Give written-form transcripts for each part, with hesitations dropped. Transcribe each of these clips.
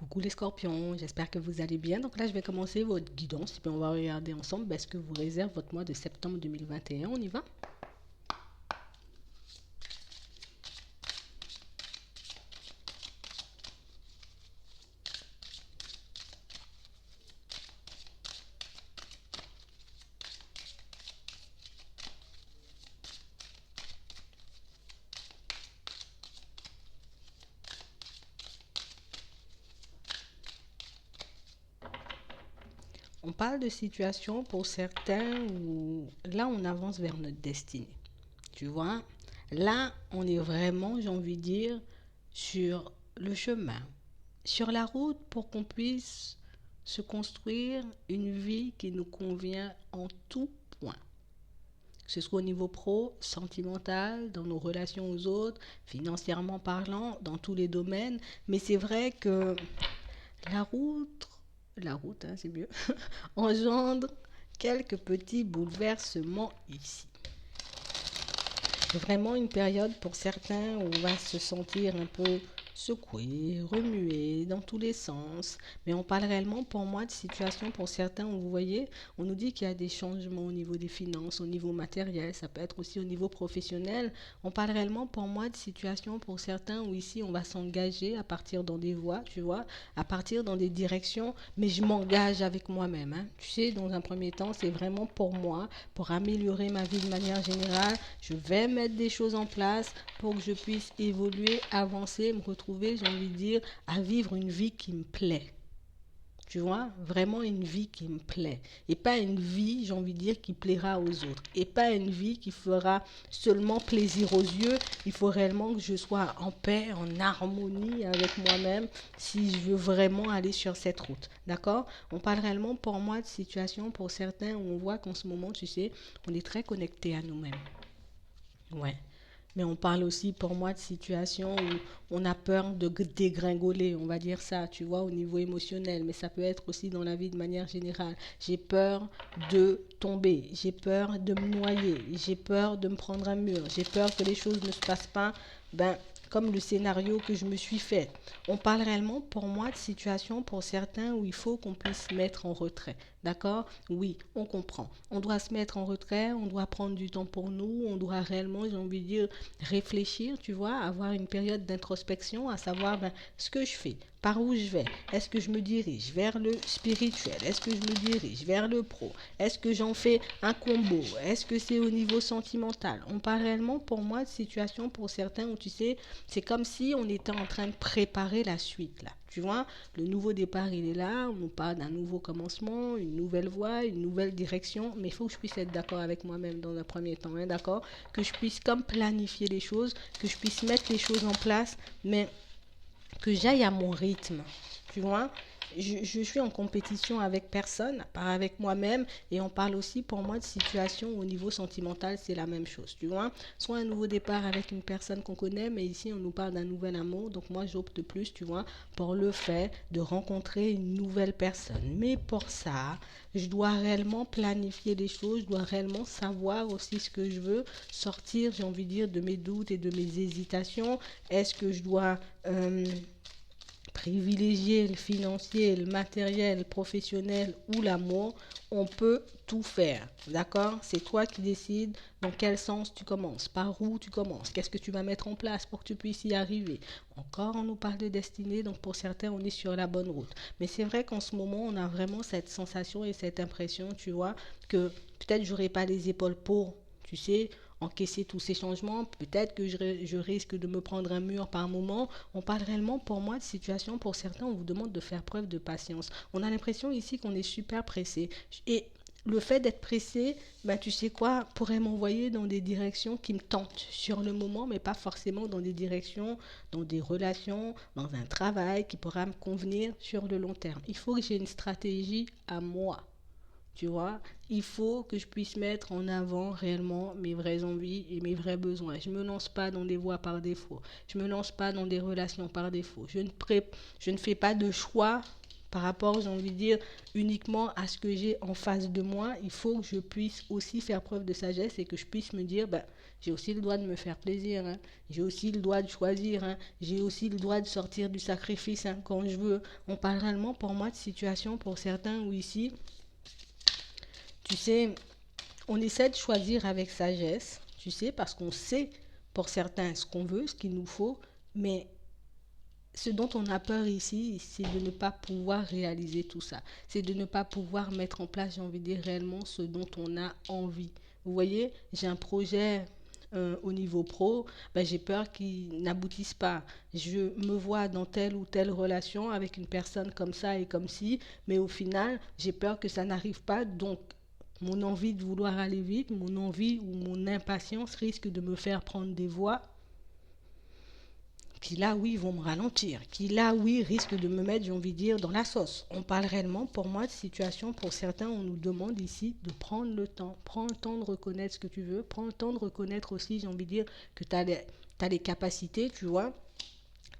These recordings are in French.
Coucou les scorpions, j'espère que vous allez bien. Donc là, je vais commencer votre guidance et puis on va regarder ensemble ce que vous réserve votre mois de septembre 2021. On y va? On parle de situation pour certains où là, on avance vers notre destinée. Tu vois? Là, on est vraiment, j'ai envie de dire, sur le chemin, sur la route pour qu'on puisse se construire une vie qui nous convient en tout point. Que ce soit au niveau pro, sentimental, dans nos relations aux autres, financièrement parlant, dans tous les domaines. Mais c'est vrai que la route, hein, c'est mieux, engendre quelques petits bouleversements ici. Vraiment une période pour certains où on va se sentir un peu secoué, remué dans tous les sens. Mais on parle réellement pour moi de situation pour certains où vous voyez, on nous dit qu'il y a des changements au niveau des finances, au niveau matériel, ça peut être aussi au niveau professionnel. On parle réellement pour moi de situation pour certains où ici on va s'engager à partir dans des voies, tu vois, à partir dans des directions, mais je m'engage avec moi-même. Hein. Tu sais, dans un premier temps, c'est vraiment pour moi, pour améliorer ma vie de manière générale. Je vais mettre des choses en place pour que je puisse évoluer, avancer, me retrouver, j'ai envie de dire, à vivre une vie qui me plaît. Tu vois, vraiment une vie qui me plaît. Et pas une vie, j'ai envie de dire, qui plaira aux autres. Et pas une vie qui fera seulement plaisir aux yeux. Il faut réellement que je sois en paix, en harmonie avec moi-même si je veux vraiment aller sur cette route. D'accord? On parle réellement pour moi de situation pour certains où on voit qu'en ce moment, tu sais, on est très connecté à nous-mêmes. Ouais. Mais on parle aussi pour moi de situations où on a peur de dégringoler, on va dire ça, tu vois, au niveau émotionnel. Mais ça peut être aussi dans la vie de manière générale. J'ai peur de tomber, j'ai peur de me noyer, j'ai peur de me prendre un mur, j'ai peur que les choses ne se passent pas, ben, comme le scénario que je me suis fait. On parle réellement pour moi de situations pour certains où il faut qu'on puisse se mettre en retrait. D'accord? Oui, on comprend. On doit se mettre en retrait, on doit prendre du temps pour nous, on doit réellement, j'ai envie de dire, réfléchir, tu vois, avoir une période d'introspection, à savoir ben, ce que je fais, par où je vais. Est-ce que je me dirige vers le spirituel? Est-ce que je me dirige vers le pro? Est-ce que j'en fais un combo? Est-ce que c'est au niveau sentimental? On parle réellement pour moi de situation pour certains où tu sais, c'est comme si on était en train de préparer la suite là. Tu vois, le nouveau départ, il est là. On nous parle d'un nouveau commencement, une nouvelle voie, une nouvelle direction. Mais il faut que je puisse être d'accord avec moi-même dans un premier temps. Hein, d'accord? Que je puisse comme planifier les choses, que je puisse mettre les choses en place, mais que j'aille à mon rythme. Tu vois? Je suis en compétition avec personne, à part avec moi-même, et on parle aussi pour moi de situation au niveau sentimental, c'est la même chose, tu vois. Soit un nouveau départ avec une personne qu'on connaît, mais ici on nous parle d'un nouvel amour, donc moi j'opte plus, tu vois, pour le fait de rencontrer une nouvelle personne. Mais pour ça, je dois réellement planifier les choses, je dois réellement savoir aussi ce que je veux, sortir, j'ai envie de dire, de mes doutes et de mes hésitations. Est-ce que je dois privilégier le financier, le matériel, le professionnel ou l'amour? On peut tout faire, d'accord? C'est toi qui décides dans quel sens tu commences, par où tu commences, qu'est-ce que tu vas mettre en place pour que tu puisses y arriver. Encore, on nous parle de destinée, donc pour certains, on est sur la bonne route. Mais c'est vrai qu'en ce moment, on a vraiment cette sensation et cette impression, tu vois, que peut-être j'aurais pas les épaules pour, tu sais, encaisser tous ces changements. Peut-être que je risque de me prendre un mur par moment. On parle réellement pour moi de situation. Pour certains, on vous demande de faire preuve de patience. On a l'impression ici qu'on est super pressé. Et le fait d'être pressé, ben, tu sais quoi, pourrait m'envoyer dans des directions qui me tentent sur le moment, mais pas forcément dans des directions, dans des relations, dans un travail qui pourra me convenir sur le long terme. Il faut que j'ai une stratégie à moi. Tu vois, il faut que je puisse mettre en avant réellement mes vraies envies et mes vrais besoins. Je ne me lance pas dans des voies par défaut. Je ne me lance pas dans des relations par défaut. Je ne fais pas de choix par rapport, j'ai envie de dire, uniquement à ce que j'ai en face de moi. Il faut que je puisse aussi faire preuve de sagesse et que je puisse me dire, ben, j'ai aussi le droit de me faire plaisir, hein. J'ai aussi le droit de choisir, hein. J'ai aussi le droit de sortir du sacrifice, hein, quand je veux. On parle réellement pour moi de situation pour certains où ici, tu sais, on essaie de choisir avec sagesse, tu sais, parce qu'on sait pour certains ce qu'on veut, ce qu'il nous faut, mais ce dont on a peur ici, c'est de ne pas pouvoir réaliser tout ça. C'est de ne pas pouvoir mettre en place, j'ai envie de dire, réellement ce dont on a envie. Vous voyez, j'ai un projet au niveau pro, ben, j'ai peur qu'il n'aboutisse pas. Je me vois dans telle ou telle relation avec une personne comme ça et comme ci, mais au final, j'ai peur que ça n'arrive pas. Donc, mon envie de vouloir aller vite, mon envie ou mon impatience risque de me faire prendre des voies qui là, oui, vont me ralentir, qui là, oui, risquent de me mettre, j'ai envie de dire, dans la sauce. On parle réellement, pour moi, de situation, pour certains, on nous demande ici de prendre le temps. Prends le temps de reconnaître ce que tu veux, prends le temps de reconnaître aussi, j'ai envie de dire, que tu as les capacités, tu vois,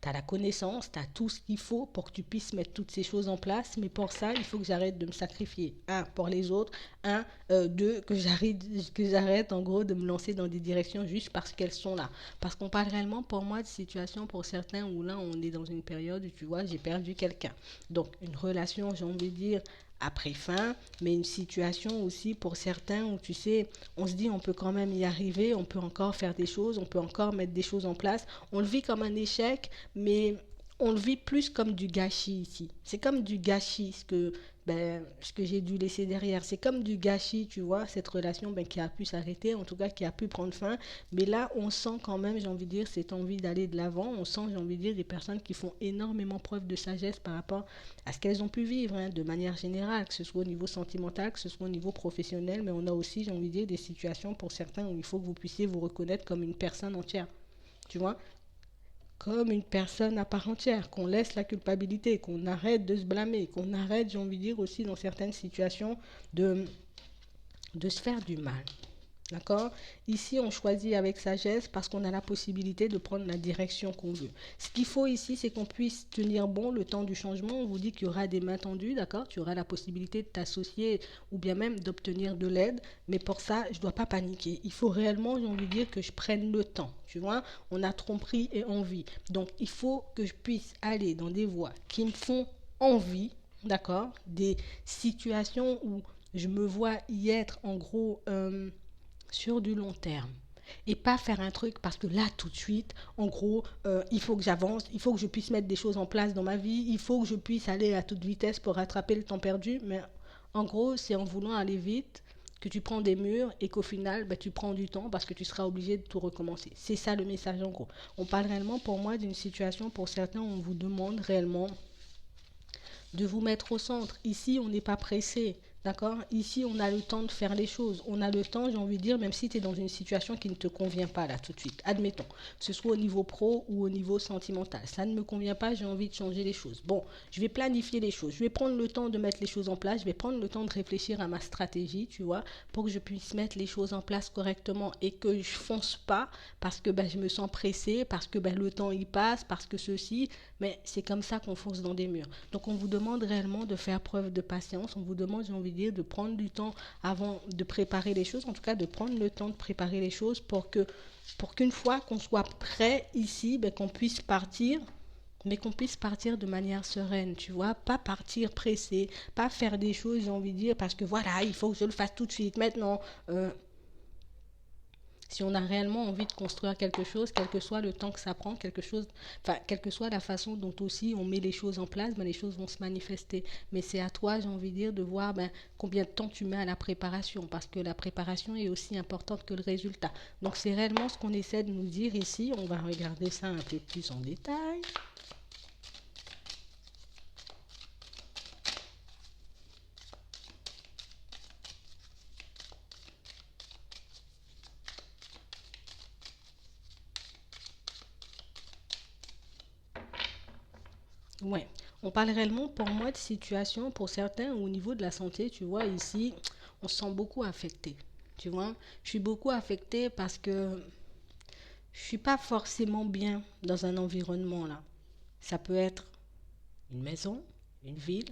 tu as la connaissance, tu as tout ce qu'il faut pour que tu puisses mettre toutes ces choses en place. Mais pour ça, il faut que j'arrête de me sacrifier. Un, pour les autres. Un, deux, que j'arrête en gros de me lancer dans des directions juste parce qu'elles sont là. Parce qu'on parle réellement pour moi de situations pour certains où là, on est dans une période où tu vois, j'ai perdu quelqu'un. Donc, une relation, j'ai envie de dire, après fin, mais une situation aussi pour certains où tu sais, on se dit on peut quand même y arriver, on peut encore faire des choses, on peut encore mettre des choses en place. On le vit comme un échec, mais on le vit plus comme du gâchis ici. C'est comme du gâchis ce que j'ai dû laisser derrière. C'est comme du gâchis, tu vois, cette relation qui a pu s'arrêter, en tout cas qui a pu prendre fin. Mais là, on sent quand même, j'ai envie de dire, cette envie d'aller de l'avant. On sent, j'ai envie de dire, des personnes qui font énormément preuve de sagesse par rapport à ce qu'elles ont pu vivre, hein, de manière générale, que ce soit au niveau sentimental, que ce soit au niveau professionnel. Mais on a aussi, j'ai envie de dire, des situations pour certains où il faut que vous puissiez vous reconnaître comme une personne entière. Tu vois, comme une personne à part entière, qu'on laisse la culpabilité, qu'on arrête de se blâmer, qu'on arrête, j'ai envie de dire aussi dans certaines situations, de, de se faire du mal. D'accord. Ici, on choisit avec sagesse parce qu'on a la possibilité de prendre la direction qu'on veut. Ce qu'il faut ici, c'est qu'on puisse tenir bon le temps du changement. On vous dit qu'il y aura des mains tendues, d'accord. Tu auras la possibilité de t'associer ou bien même d'obtenir de l'aide. Mais pour ça, je ne dois pas paniquer. Il faut réellement, j'ai envie de dire, que je prenne le temps. Tu vois, on a tromperie et envie. Donc, il faut que je puisse aller dans des voies qui me font envie, d'accord. Des situations où je me vois y être en gros sur du long terme et pas faire un truc parce que là tout de suite en gros il faut que j'avance, il faut que je puisse mettre des choses en place dans ma vie, il faut que je puisse aller à toute vitesse pour rattraper le temps perdu, mais en gros c'est en voulant aller vite que tu prends des murs et qu'au final tu prends du temps parce que tu seras obligé de tout recommencer. C'est ça le message en gros. On parle réellement pour moi d'une situation pour certains où on vous demande réellement de vous mettre au centre. Ici, on n'est pas pressé. D'accord. Ici, on a le temps de faire les choses. On a le temps, j'ai envie de dire, même si tu es dans une situation qui ne te convient pas là tout de suite. Admettons, que ce soit au niveau pro ou au niveau sentimental. Ça ne me convient pas, j'ai envie de changer les choses. Bon, je vais planifier les choses. Je vais prendre le temps de mettre les choses en place. Je vais prendre le temps de réfléchir à ma stratégie, tu vois, pour que je puisse mettre les choses en place correctement et que je fonce pas parce que je me sens pressée, parce que le temps y passe, parce que ceci. Mais c'est comme ça qu'on fonce dans des murs. Donc, on vous demande réellement de faire preuve de patience. On vous demande, j'ai envie de dire, de prendre du temps avant de préparer les choses. En tout cas, de prendre le temps de préparer les choses pour qu'une fois qu'on soit prêt ici, qu'on puisse partir, mais qu'on puisse partir de manière sereine, tu vois, pas partir pressé, pas faire des choses, j'ai envie de dire, parce que voilà, il faut que je le fasse tout de suite, maintenant. Si on a réellement envie de construire quelque chose, quel que soit le temps que ça prend, quelle que soit la façon dont aussi on met les choses en place, les choses vont se manifester. Mais c'est à toi, j'ai envie de dire, de voir combien de temps tu mets à la préparation, parce que la préparation est aussi importante que le résultat. Donc c'est réellement ce qu'on essaie de nous dire ici. On va regarder ça un peu plus en détail. Ouais, on parle réellement pour moi de situation pour certains au niveau de la santé, tu vois, ici, on se sent beaucoup affecté. Tu vois, je suis beaucoup affectée parce que je suis pas forcément bien dans un environnement là. Ça peut être une maison, une ville,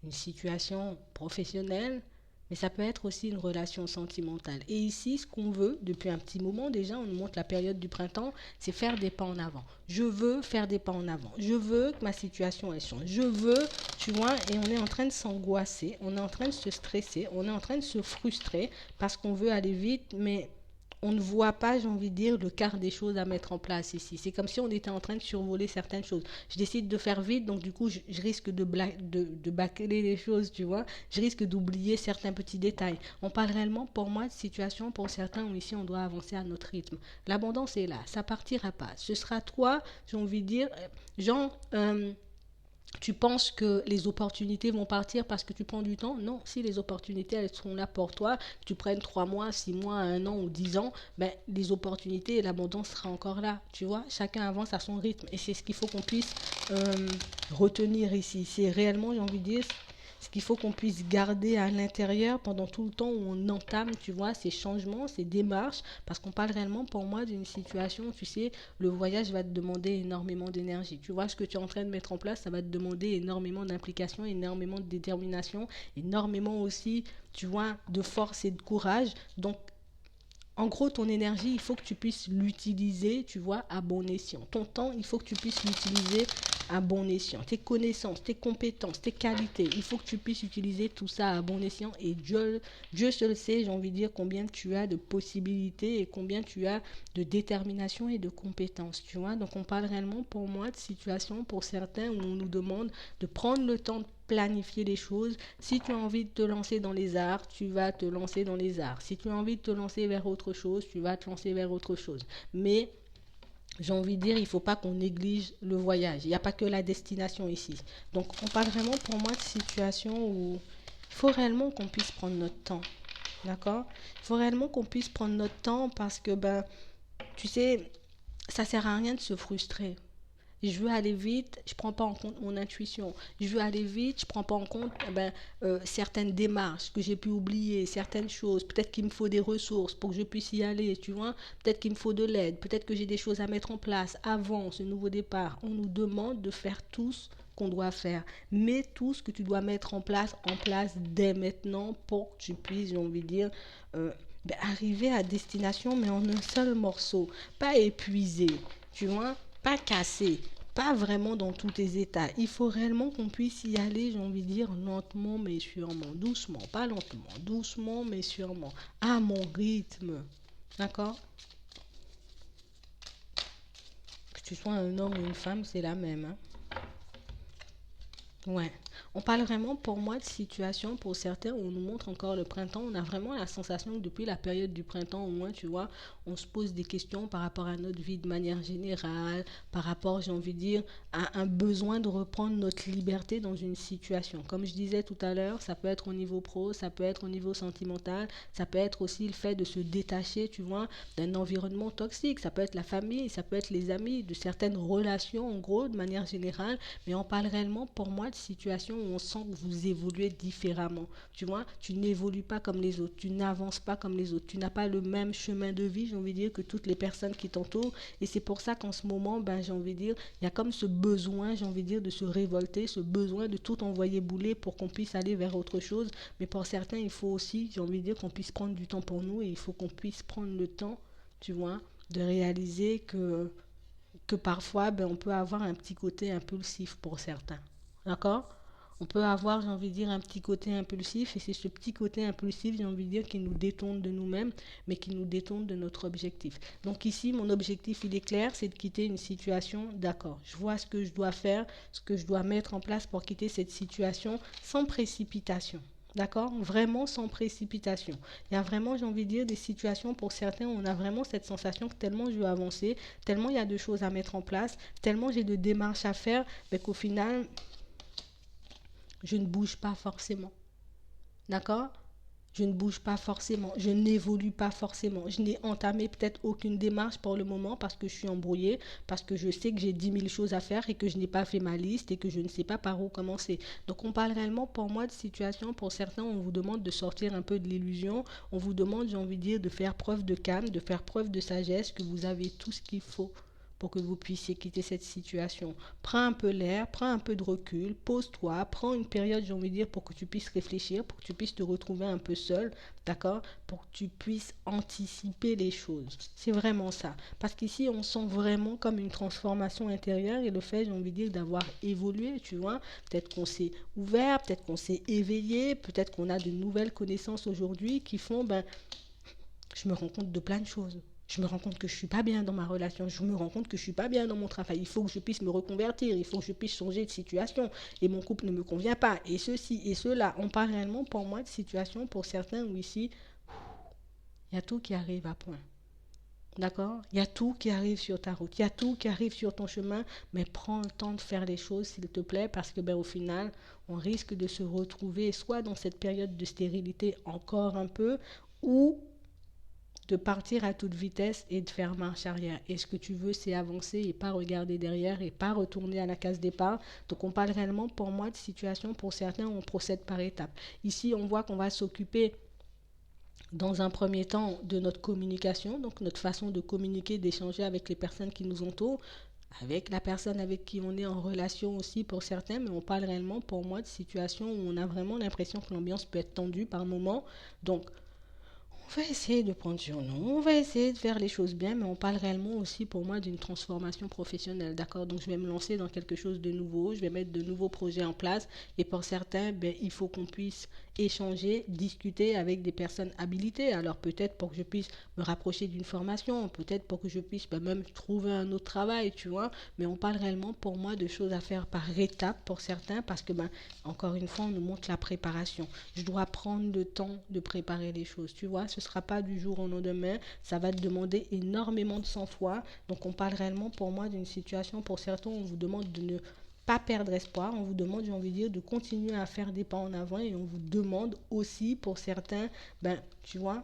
une situation professionnelle, mais ça peut être aussi une relation sentimentale. Et ici, ce qu'on veut, depuis un petit moment déjà, on nous montre la période du printemps, c'est faire des pas en avant. Je veux faire des pas en avant. Je veux que ma situation elle change. Je veux, tu vois, et on est en train de s'angoisser, on est en train de se stresser, on est en train de se frustrer parce qu'on veut aller vite, mais on ne voit pas, j'ai envie de dire, le quart des choses à mettre en place ici. C'est comme si on était en train de survoler certaines choses. Je décide de faire vite, donc du coup, je risque de bâcler les choses, tu vois. Je risque d'oublier certains petits détails. On parle réellement, pour moi, de situation pour certains où ici, on doit avancer à notre rythme. L'abondance est là, ça partira pas. Ce sera toi, j'ai envie de dire, genre... tu penses que les opportunités vont partir parce que tu prends du temps? Non, si les opportunités elles seront là pour toi, que tu prennes 3 mois, 6 mois, 1 an ou 10 ans, ben, les opportunités et l'abondance sera encore là. Tu vois, chacun avance à son rythme et c'est ce qu'il faut qu'on puisse retenir ici. C'est réellement, j'ai envie de dire, ce qu'il faut qu'on puisse garder à l'intérieur pendant tout le temps où on entame, tu vois, ces changements, ces démarches, parce qu'on parle réellement pour moi d'une situation, tu sais, le voyage va te demander énormément d'énergie. Tu vois, ce que tu es en train de mettre en place, ça va te demander énormément d'implication, énormément de détermination, énormément aussi, tu vois, de force et de courage. Donc, en gros, ton énergie, il faut que tu puisses l'utiliser, tu vois, à bon escient. Ton temps, il faut que tu puisses l'utiliser à bon escient. Tes connaissances, tes compétences, tes qualités, il faut que tu puisses utiliser tout ça à bon escient. Et Dieu seul sait, j'ai envie de dire, combien tu as de possibilités et combien tu as de détermination et de compétences, tu vois. Donc, on parle réellement, pour moi, de situations, pour certains, où on nous demande de prendre le temps de planifier les choses. Si tu as envie de te lancer dans les arts, tu vas te lancer dans les arts. Si tu as envie de te lancer vers autre chose, tu vas te lancer vers autre chose. Mais j'ai envie de dire, il ne faut pas qu'on néglige le voyage. Il n'y a pas que la destination ici. Donc, on parle vraiment pour moi de situation où il faut réellement qu'on puisse prendre notre temps. D'accord? Il faut réellement qu'on puisse prendre notre temps parce que, ben, tu sais, ça sert à rien de se frustrer. Je veux aller vite, je ne prends pas en compte mon intuition. Je veux aller vite, je ne prends pas en compte certaines démarches que j'ai pu oublier, certaines choses. Peut-être qu'il me faut des ressources pour que je puisse y aller, tu vois. Peut-être qu'il me faut de l'aide, peut-être que j'ai des choses à mettre en place avant ce nouveau départ. On nous demande de faire tout ce qu'on doit faire. Mets tout ce que tu dois mettre en place dès maintenant pour que tu puisses, j'ai envie de dire, arriver à destination, mais en un seul morceau. Pas épuisé, tu vois, pas cassé, pas vraiment dans tous tes états. Il faut réellement qu'on puisse y aller, j'ai envie de dire, lentement mais sûrement. Doucement, pas lentement, doucement mais sûrement. À mon rythme. D'accord? Que tu sois un homme ou une femme, c'est la même. Hein? Ouais. On parle vraiment pour moi de situation pour certains où on nous montre encore le printemps. On a vraiment la sensation que depuis la période du printemps, au moins, tu vois, on se pose des questions par rapport à notre vie de manière générale, par rapport, j'ai envie de dire, à un besoin de reprendre notre liberté dans une situation. Comme je disais tout à l'heure, ça peut être au niveau pro, ça peut être au niveau sentimental, ça peut être aussi le fait de se détacher, tu vois, d'un environnement toxique. Ça peut être la famille, ça peut être les amis, de certaines relations, en gros, de manière générale. Mais on parle réellement, pour moi, de situations où on sent que vous évoluez différemment. Tu vois, tu n'évolues pas comme les autres, tu n'avances pas comme les autres, tu n'as pas le même chemin de vie, j'ai envie de dire, que toutes les personnes qui t'entourent. Et c'est pour ça qu'en ce moment, ben, j'ai envie de dire, il y a comme ce besoin, j'ai envie de dire, de se révolter, ce besoin de tout envoyer bouler pour qu'on puisse aller vers autre chose. Mais pour certains, il faut aussi, j'ai envie de dire, qu'on puisse prendre du temps pour nous et il faut qu'on puisse prendre le temps, tu vois, de réaliser que parfois, ben, on peut avoir un petit côté impulsif pour certains. D'accord? On peut avoir, j'ai envie de dire, un petit côté impulsif, et c'est ce petit côté impulsif, j'ai envie de dire, qui nous détourne de nous-mêmes, mais qui nous détourne de notre objectif. Donc ici, mon objectif, il est clair, c'est de quitter une situation, d'accord. Je vois ce que je dois faire, ce que je dois mettre en place pour quitter cette situation sans précipitation. D'accord? Vraiment sans précipitation. Il y a vraiment, j'ai envie de dire, des situations pour certains où on a vraiment cette sensation que tellement je veux avancer, tellement il y a de choses à mettre en place, tellement j'ai de démarches à faire, mais qu'au final, je ne bouge pas forcément. D'accord? Je ne bouge pas forcément, je n'évolue pas forcément. Je n'ai entamé peut-être aucune démarche pour le moment parce que je suis embrouillée, parce que je sais que j'ai 10 000 choses à faire et que je n'ai pas fait ma liste et que je ne sais pas par où commencer. Donc on parle réellement pour moi de situation. Pour certains, on vous demande de sortir un peu de l'illusion. On vous demande, j'ai envie de dire, de faire preuve de calme, de faire preuve de sagesse, que vous avez tout ce qu'il faut pour que vous puissiez quitter cette situation. Prends un peu l'air, prends un peu de recul, pose-toi, prends une période, j'ai envie de dire, pour que tu puisses réfléchir, pour que tu puisses te retrouver un peu seul, d'accord? Pour que tu puisses anticiper les choses. C'est vraiment ça. Parce qu'ici, on sent vraiment comme une transformation intérieure et le fait, j'ai envie de dire, d'avoir évolué, tu vois. Peut-être qu'on s'est ouvert, peut-être qu'on s'est éveillé, peut-être qu'on a de nouvelles connaissances aujourd'hui qui font, ben, je me rends compte de plein de choses. Je me rends compte que je ne suis pas bien dans ma relation. Je me rends compte que je ne suis pas bien dans mon travail. Il faut que je puisse me reconvertir. Il faut que je puisse changer de situation. Et mon couple ne me convient pas. Et ceci et cela. On parle réellement pour moi de situation pour certains où ici, il y a tout qui arrive à point. D'accord? Il y a tout qui arrive sur ta route. Il y a tout qui arrive sur ton chemin. Mais prends le temps de faire les choses, s'il te plaît. Parce que ben, au final, on risque de se retrouver soit dans cette période de stérilité encore un peu, ou de partir à toute vitesse et de faire marche arrière. Et ce que tu veux, c'est avancer et pas regarder derrière et pas retourner à la case départ. Donc on parle réellement pour moi de situation pour certains où on procède par étapes. Ici, on voit qu'on va s'occuper dans un premier temps de notre communication, donc notre façon de communiquer, d'échanger avec les personnes qui nous entourent, avec la personne avec qui on est en relation aussi pour certains, mais on parle réellement pour moi de situations où on a vraiment l'impression que l'ambiance peut être tendue par moments. Donc on va essayer de prendre sur nous, on va essayer de faire les choses bien, mais on parle réellement aussi pour moi d'une transformation professionnelle, d'accord? Donc je vais me lancer dans quelque chose de nouveau, je vais mettre de nouveaux projets en place et pour certains, ben, il faut qu'on puisse échanger, discuter avec des personnes habilitées. Alors peut-être pour que je puisse me rapprocher d'une formation, peut-être pour que je puisse ben, même trouver un autre travail, tu vois? Mais on parle réellement pour moi de choses à faire par étapes pour certains parce que, ben, encore une fois, on nous montre la préparation. Je dois prendre le temps de préparer les choses, tu vois? Ce ne sera pas du jour au lendemain, ça va te demander énormément de sang-froid. Donc on parle réellement pour moi d'une situation, pour certains, on vous demande de ne pas perdre espoir, on vous demande, j'ai envie de dire, de continuer à faire des pas en avant et on vous demande aussi pour certains, ben, tu vois,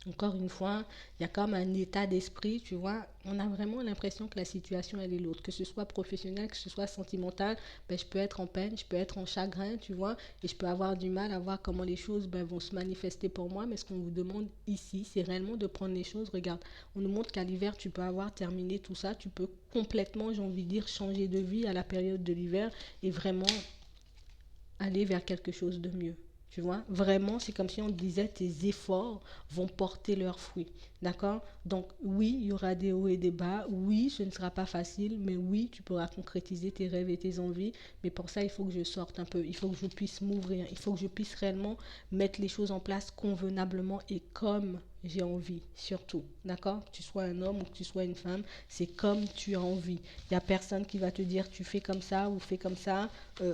encore une fois, il y a comme un état d'esprit, tu vois. On a vraiment l'impression que la situation, elle est l'autre. Que ce soit professionnel, que ce soit sentimental, ben, je peux être en peine, je peux être en chagrin, tu vois. Et je peux avoir du mal à voir comment les choses ben, vont se manifester pour moi. Mais ce qu'on vous demande ici, c'est réellement de prendre les choses. Regarde, on nous montre qu'à l'hiver, tu peux avoir terminé tout ça. Tu peux complètement, j'ai envie de dire, changer de vie à la période de l'hiver et vraiment aller vers quelque chose de mieux. Tu vois, vraiment, c'est comme si on disait tes efforts vont porter leurs fruits. D'accord? Donc, oui, il y aura des hauts et des bas. Oui, ce ne sera pas facile, mais oui, tu pourras concrétiser tes rêves et tes envies. Mais pour ça, il faut que je sorte un peu. Il faut que je puisse m'ouvrir. Il faut que je puisse réellement mettre les choses en place convenablement et comme j'ai envie, surtout. D'accord? Que tu sois un homme ou que tu sois une femme, c'est comme tu as envie. Il n'y a personne qui va te dire tu fais comme ça ou fais comme ça.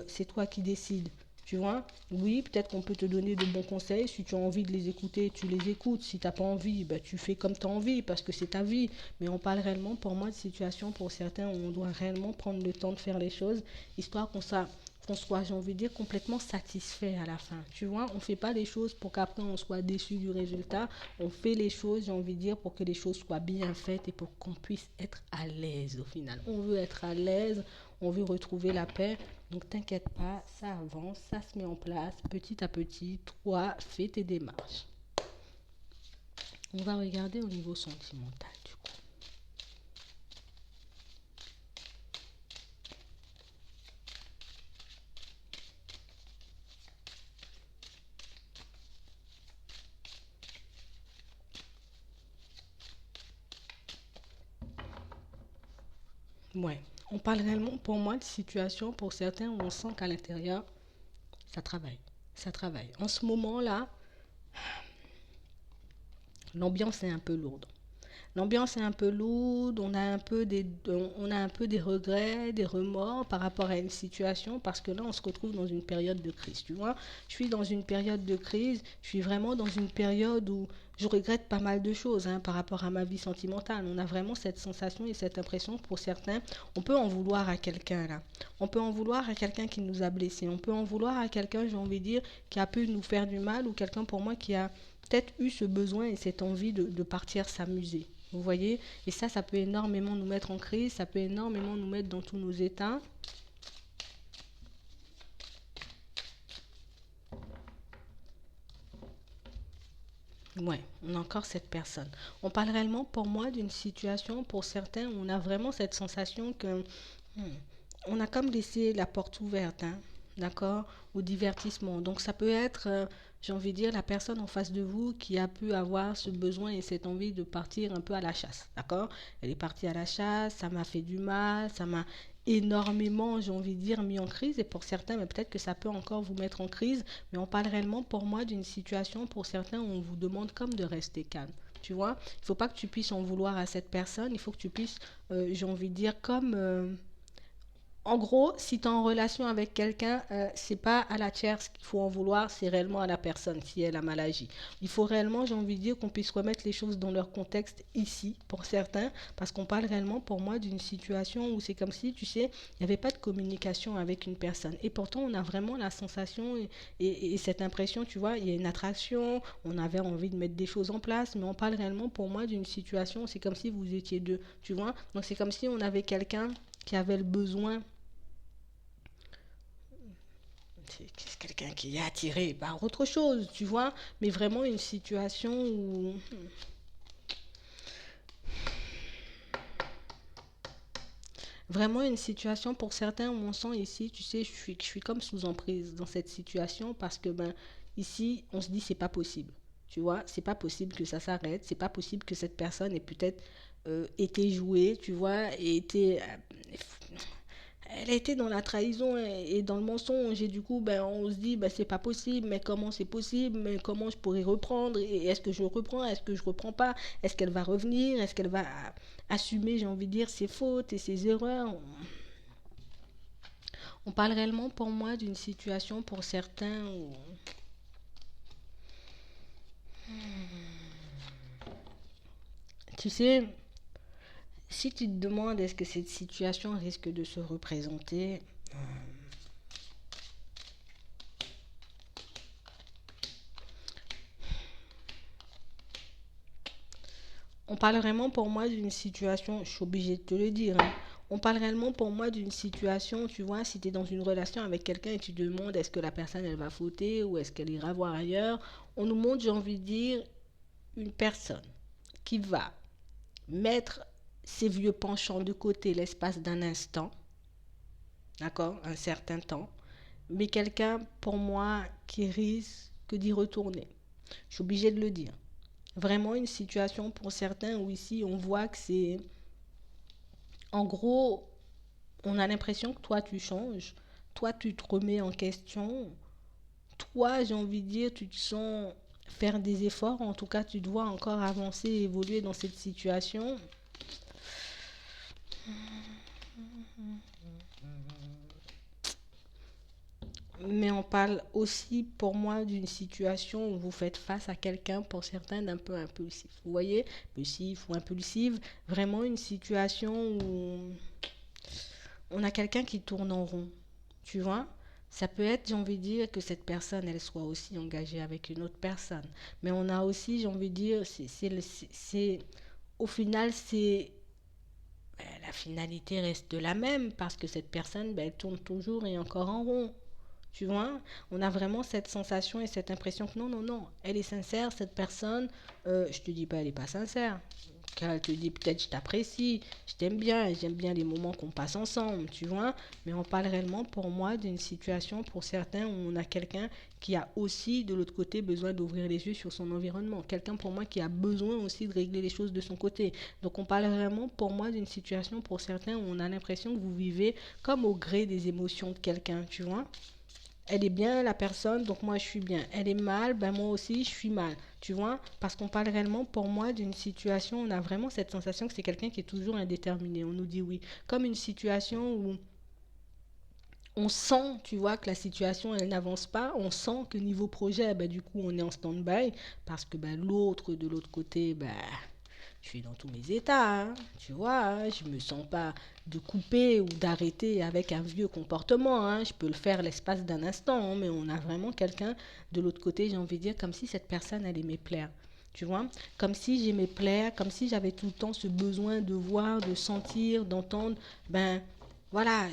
C'est toi qui décides. Tu vois? Oui, peut-être qu'on peut te donner de bons conseils. Si tu as envie de les écouter, tu les écoutes. Si tu n'as pas envie, ben, tu fais comme tu as envie parce que c'est ta vie. Mais on parle réellement, pour moi, de situation pour certains où on doit réellement prendre le temps de faire les choses, histoire qu'on soit, j'ai envie de dire, complètement satisfait à la fin. Tu vois, on ne fait pas les choses pour qu'après on soit déçu du résultat. On fait les choses, j'ai envie de dire, pour que les choses soient bien faites et pour qu'on puisse être à l'aise au final. On veut être à l'aise, on veut retrouver la paix. Donc t'inquiète pas, ça avance, ça se met en place petit à petit. Toi, fais tes démarches. On va regarder au niveau sentimental du coup. Ouais, on parle réellement pour moi de situation pour certains où on sent qu'à l'intérieur, ça travaille. Ça travaille. En ce moment-là, l'ambiance est un peu lourde. L'ambiance est un peu lourde, on a un peu des regrets, des remords par rapport à une situation parce que là, on se retrouve dans une période de crise, tu vois. Je suis dans une période de crise, je suis vraiment dans une période où je regrette pas mal de choses hein, par rapport à ma vie sentimentale. On a vraiment cette sensation et cette impression que pour certains, on peut en vouloir à quelqu'un là. On peut en vouloir à quelqu'un qui nous a blessés. On peut en vouloir à quelqu'un, j'ai envie de dire, qui a pu nous faire du mal ou quelqu'un pour moi qui a peut-être eu ce besoin et cette envie de partir s'amuser. Vous voyez? Et ça peut énormément nous mettre en crise, ça peut énormément nous mettre dans tous nos états. Ouais, on a encore cette personne. On parle réellement pour moi d'une situation, pour certains, où on a vraiment cette sensation que hmm, on a comme laissé la porte ouverte, hein, d'accord, au divertissement. Donc ça peut être, j'ai envie de dire, la personne en face de vous qui a pu avoir ce besoin et cette envie de partir un peu à la chasse, d'accord. Elle est partie à la chasse, ça m'a fait du mal, ça m'a énormément, j'ai envie de dire, mis en crise. Et pour certains, mais peut-être que ça peut encore vous mettre en crise, mais on parle réellement pour moi d'une situation, pour certains, où on vous demande comme de rester calme. Tu vois, il ne faut pas que tu puisses en vouloir à cette personne, il faut que tu puisses, j'ai envie de dire, comme en gros, si tu es en relation avec quelqu'un, c'est pas à la tierce qu'il faut en vouloir, c'est réellement à la personne si elle a mal agi. Il faut réellement, j'ai envie de dire, qu'on puisse remettre les choses dans leur contexte ici, pour certains, parce qu'on parle réellement, pour moi, d'une situation où c'est comme si, tu sais, il n'y avait pas de communication avec une personne. Et pourtant, on a vraiment la sensation et cette impression, tu vois, il y a une attraction, on avait envie de mettre des choses en place, mais on parle réellement, pour moi, d'une situation, c'est comme si vous étiez deux, tu vois. Donc c'est comme si on avait quelqu'un qui avait le besoin, c'est quelqu'un qui est attiré par autre chose, tu vois, mais vraiment une situation où vraiment une situation pour certains où on sent ici, tu sais, je suis comme sous emprise dans cette situation parce que ben ici on se dit c'est pas possible, tu vois, c'est pas possible que ça s'arrête, c'est pas possible que cette personne ait peut-être été jouée, tu vois, et été elle a été dans la trahison et dans le mensonge et du coup ben on se dit ben c'est pas possible, mais comment c'est possible, mais comment je pourrais reprendre, et est-ce que je reprends, est-ce que je reprends pas, est-ce qu'elle va revenir, est-ce qu'elle va assumer, j'ai envie de dire, ses fautes et ses erreurs. On parle réellement pour moi d'une situation pour certains où tu sais, si tu te demandes est-ce que cette situation risque de se représenter, on parle vraiment pour moi d'une situation, je suis obligée de te le dire, hein. On parle réellement pour moi d'une situation, tu vois, si tu es dans une relation avec quelqu'un et tu te demandes est-ce que la personne elle va fauter ou est-ce qu'elle ira voir ailleurs, on nous montre, j'ai envie de dire, une personne qui va mettre ses vieux penchants de côté l'espace d'un instant, d'accord, un certain temps, mais quelqu'un pour moi qui risque d'y retourner. Je suis obligée de le dire. Vraiment une situation pour certains où ici on voit que c'est en gros, on a l'impression que toi tu changes, toi tu te remets en question, toi j'ai envie de dire tu te sens faire des efforts, en tout cas tu dois encore avancer et évoluer dans cette situation. Mais on parle aussi pour moi d'une situation où vous faites face à quelqu'un pour certains d'un peu impulsif. Vous voyez, impulsif ou impulsive, vraiment une situation où on a quelqu'un qui tourne en rond, tu vois. Ça peut être, j'ai envie de dire, que cette personne, elle soit aussi engagée avec une autre personne. Mais on a aussi, j'ai envie de dire, au final, la finalité reste la même parce que cette personne, ben, elle tourne toujours et encore en rond. Tu vois, on a vraiment cette sensation et cette impression que non, non, non, elle est sincère, cette personne. Je te dis pas, elle est pas sincère. Car elle te dit peut-être je t'apprécie, je t'aime bien, j'aime bien les moments qu'on passe ensemble, tu vois. Mais on parle réellement pour moi d'une situation pour certains où on a quelqu'un qui a aussi de l'autre côté besoin d'ouvrir les yeux sur son environnement. Quelqu'un pour moi qui a besoin aussi de régler les choses de son côté. Donc on parle vraiment pour moi d'une situation pour certains où on a l'impression que vous vivez comme au gré des émotions de quelqu'un, tu vois. Elle est bien la personne, donc moi je suis bien. Elle est mal, ben moi aussi je suis mal. Tu vois, parce qu'on parle réellement pour moi d'une situation, on a vraiment cette sensation que c'est quelqu'un qui est toujours indéterminé. On nous dit oui. Comme une situation où on sent, tu vois, que la situation elle n'avance pas. On sent que niveau projet, ben, du coup on est en stand-by parce que ben, l'autre de l'autre côté, ben, je suis dans tous mes états, hein, tu vois, hein, je me sens pas de couper ou d'arrêter avec un vieux comportement, hein, je peux le faire l'espace d'un instant, hein, mais on a vraiment quelqu'un de l'autre côté, j'ai envie de dire, comme si cette personne allait me plaire, tu vois, comme si j'aimais plaire, comme si j'avais tout le temps ce besoin de voir, de sentir, d'entendre, ben voilà,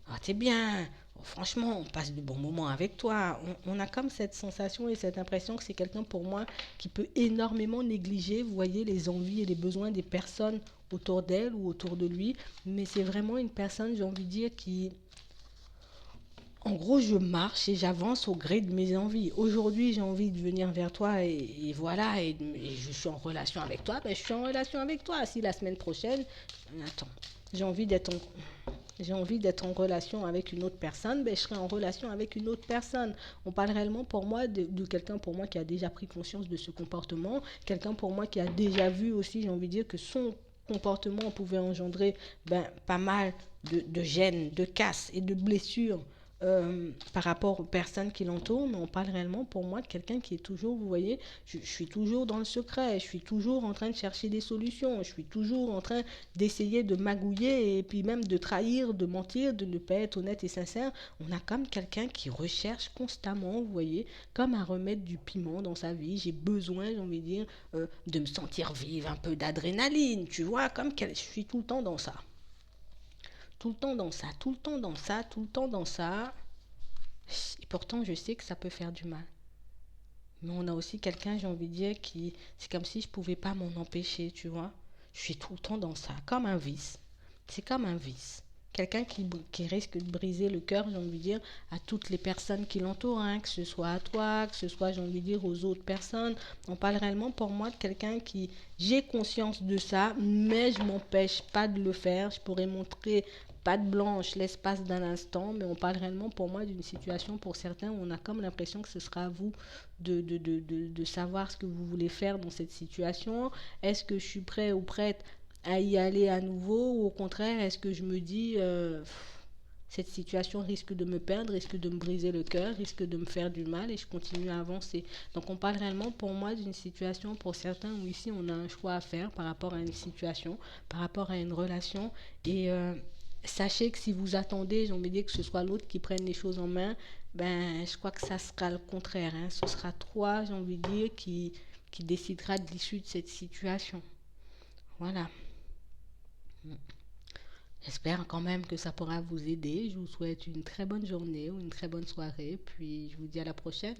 oh, t'es bien, Franchement, on passe de bons moments avec toi. On a comme cette sensation et cette impression que c'est quelqu'un pour moi qui peut énormément négliger, vous voyez, les envies et les besoins des personnes autour d'elle ou autour de lui. Mais c'est vraiment une personne, j'ai envie de dire, qui, en gros, je marche et j'avance au gré de mes envies. Aujourd'hui, j'ai envie de venir vers toi et voilà, et je suis en relation avec toi, ben je suis en relation avec toi. Si la semaine prochaine, attends, j'ai envie d'être en, j'ai envie d'être en relation avec une autre personne, ben je serai en relation avec une autre personne. On parle réellement pour moi de quelqu'un pour moi qui a déjà pris conscience de ce comportement, quelqu'un pour moi qui a déjà vu aussi, j'ai envie de dire, que son comportement pouvait engendrer pas mal de gênes, de casses et de blessures par rapport aux personnes qui l'entourent, mais on parle réellement pour moi de quelqu'un qui est toujours, vous voyez, je suis toujours dans le secret, je suis toujours en train de chercher des solutions, je suis toujours en train d'essayer de magouiller et puis même de trahir, de mentir, de ne pas être honnête et sincère. On a comme quelqu'un qui recherche constamment, vous voyez, comme à remettre du piment dans sa vie. J'ai besoin, j'ai envie de dire, de me sentir vive, un peu d'adrénaline, tu vois, je suis tout le temps dans ça. Tout le temps dans ça, tout le temps dans ça, tout le temps dans ça. Et pourtant, je sais que ça peut faire du mal. Mais on a aussi quelqu'un, j'ai envie de dire, qui... C'est comme si je pouvais pas m'en empêcher, tu vois. Je suis tout le temps dans ça, comme un vice. C'est comme un vice. Quelqu'un qui risque de briser le cœur, j'ai envie de dire, à toutes les personnes qui l'entourent, hein, que ce soit à toi, que ce soit, j'ai envie de dire, aux autres personnes. On parle réellement pour moi de quelqu'un qui, j'ai conscience de ça, mais je m'empêche pas de le faire. Je pourrais montrer patte blanche l'espace d'un instant, mais on parle réellement pour moi d'une situation pour certains où on a comme l'impression que ce sera à vous de savoir ce que vous voulez faire dans cette situation. Est-ce que je suis prêt ou prête à y aller à nouveau ou au contraire, est-ce que je me dis cette situation risque de me perdre, risque de me briser le cœur, risque de me faire du mal et je continue à avancer. Donc on parle réellement pour moi d'une situation pour certains où ici on a un choix à faire par rapport à une situation, par rapport à une relation et sachez que si vous attendez, j'ai envie de dire que ce soit l'autre qui prenne les choses en main, ben je crois que ça sera le contraire. Hein. Ce sera toi, j'ai envie de dire, qui décidera de l'issue de cette situation. Voilà. J'espère quand même que ça pourra vous aider. Je vous souhaite une très bonne journée ou une très bonne soirée. Puis je vous dis à la prochaine.